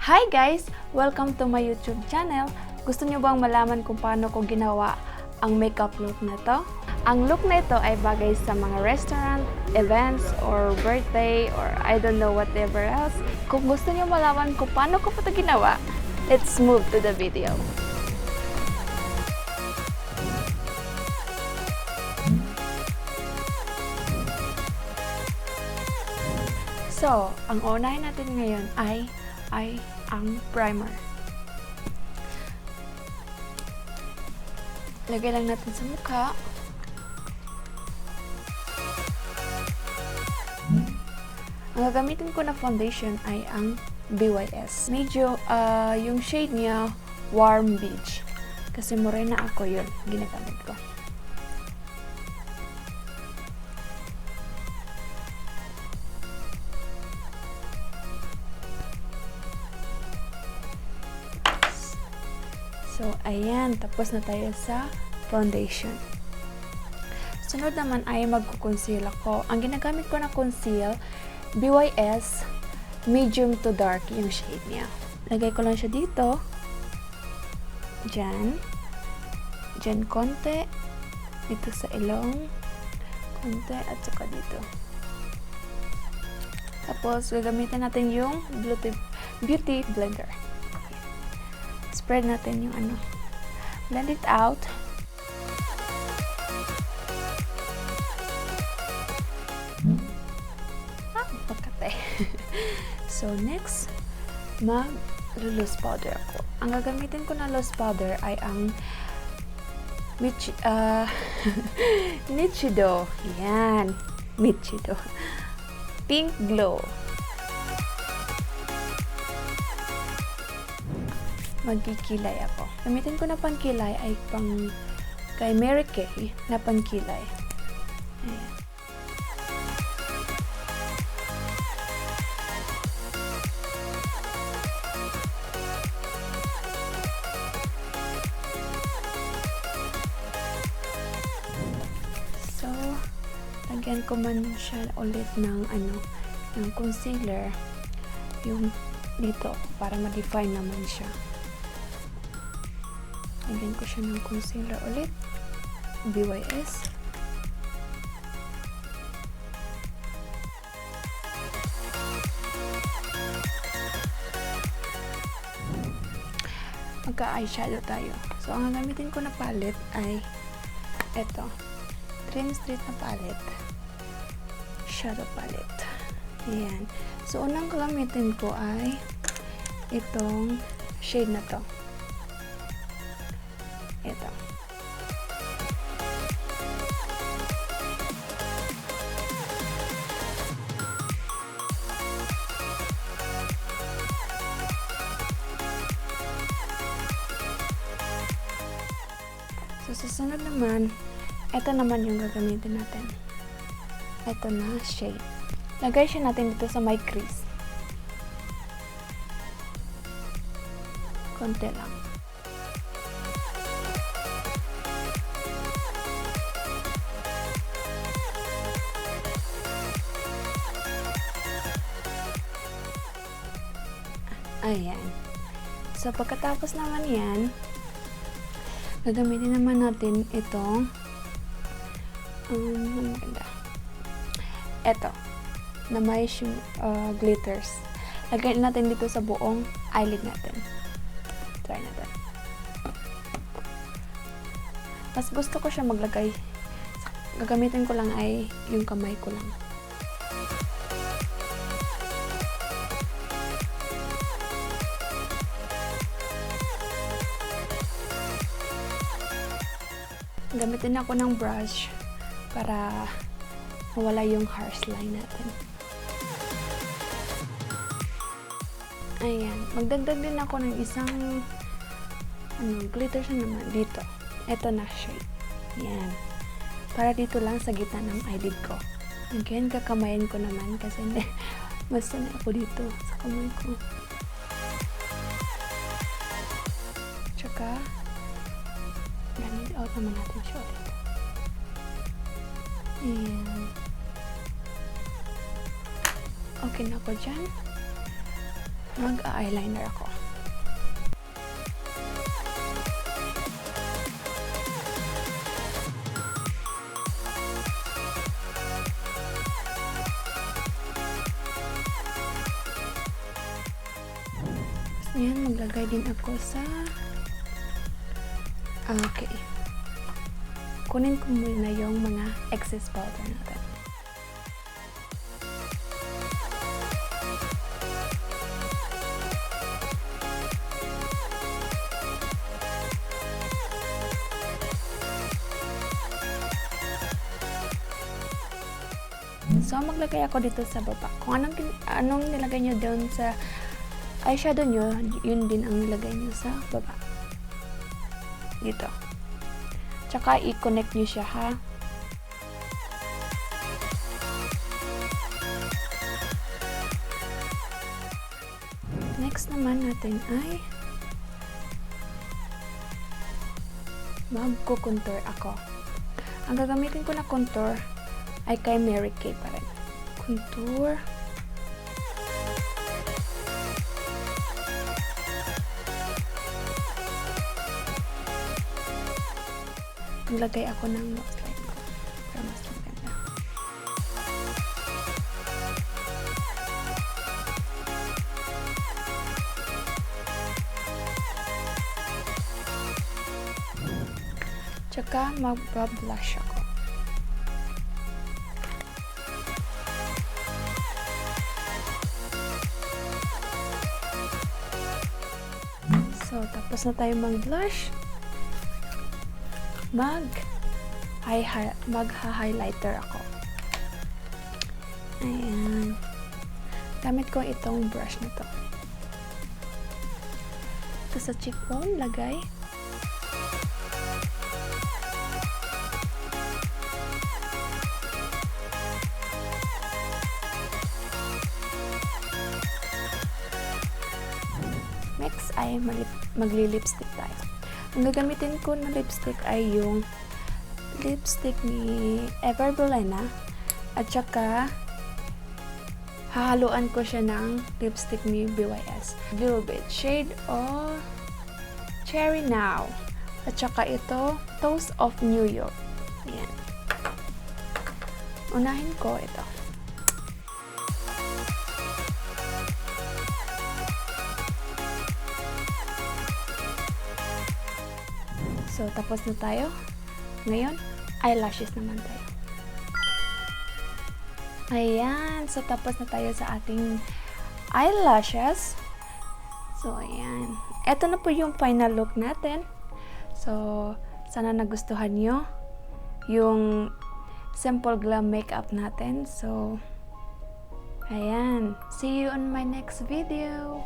Hi guys! Welcome to my YouTube channel. Gusto nyo bang malaman kung paano ko ginawa ang makeup look na to? Ang look na ito ay bagay sa mga restaurant, events, or birthday, or I don't know whatever else. Kung gusto nyo malaman kung paano ko ito ginawa, let's move to the video. So, ang unahin natin ngayon ay ang primer. Lagay lang natin sa mukha. Ang gagamitin ko na foundation ay ang BYS. Medyo yung shade niya warm beige. Kasi morena ako yun, ginagamit ko. So, ayan. Tapos na tayo sa foundation. Sunod naman ay magko-conceal ako. Ang ginagamit ko na conceal, BYS medium to dark yung shade niya. Lagay ko lang siya dito. Diyan. Diyan konti. Dito sa ilong. Konti at saka dito. Tapos, gagamitin natin yung beauty blender. Spread natin yung ano. Blend it out. Pagkate. So, next, mag-loose powder ako. Ang gagamitin ko na loose powder ay ang Nichido. Yan. Nichido. Pink Glow. Magkikilay ako. Gamitin ko na pangkilay ay pang kay Mary Kay na pangkilay. Ayan. So, lagyan ko man siya ulit ng ng concealer yung dito para ma-define naman siya. Lagyan ko siya ng concealer ulit. BYS. Magka-eyeshadow tayo. So, ang gagamitin ko na palette ay ito. Dream Street na palette. Shadow palette. Ayan. So, unang gagamitin ko ay itong shade na to. Ito. So, susunod naman, ito naman yung gagamitin natin. Ito na shade. Lagay siya natin dito sa my crease. Konti lang. Ayan. So, pagkatapos naman yan, gagamitin naman natin itong ito, na may glitters. Lagay natin dito sa buong eyelid natin. Try natin. Mas gusto ko siya maglagay. Gagamitin ko lang ay yung kamay ko lang. Gamitin ako ng brush para mawala yung harsh line natin. Ayan. Magdagdag din ako ng isang glitter siya naman dito. Ito na shade. Ayan. Para dito lang sa gitna ng eyelid ko. Again, kakamayin ko naman kasi mas sanay ako dito sa kamay ko. Tsaka blend out naman natin siya ulit. Ayan. Okay na ako dyan. mag-eyeliner ako. Yan, maglagay din ako sa okay. Kunin ko muna yung mga excess powder natin. So, maglagay ako dito sa baba. Kung anong nilagay nyo doon sa eyeshadow nyo, yun din ang nilagay nyo sa baba. Dito. Tsaka, i-connect nyo siya, ha? Next naman natin ay magko-contour ako. Ang gagamitin ko na contour ay kay Mary Kay pa rin. Contour. Maglagay ako ng nose line ko para mas maganda. Tsaka mag-blush ako. So, tapos na tayo mag-blush. Mag-highlighter ako. Ayan. Gamit ko itong brush na to. Ito sa cheekbone, lagay. Next ay magli-lipstick tayo. Ang gagamitin ko na lipstick ay yung lipstick ni Eyebrow at saka hahaluan ko siya ng lipstick ni BYS. Little bit shade of Cherry Now. At saka ito, Toast of New York. Ayan. Unahin ko ito. So, tapos na tayo. Ngayon, eyelashes naman tayo. Ayan. So, tapos na tayo sa ating eyelashes. So, ayan. Ito na po yung final look natin. So, sana nagustuhan nyo yung simple glam makeup natin. So, ayan. See you on my next video.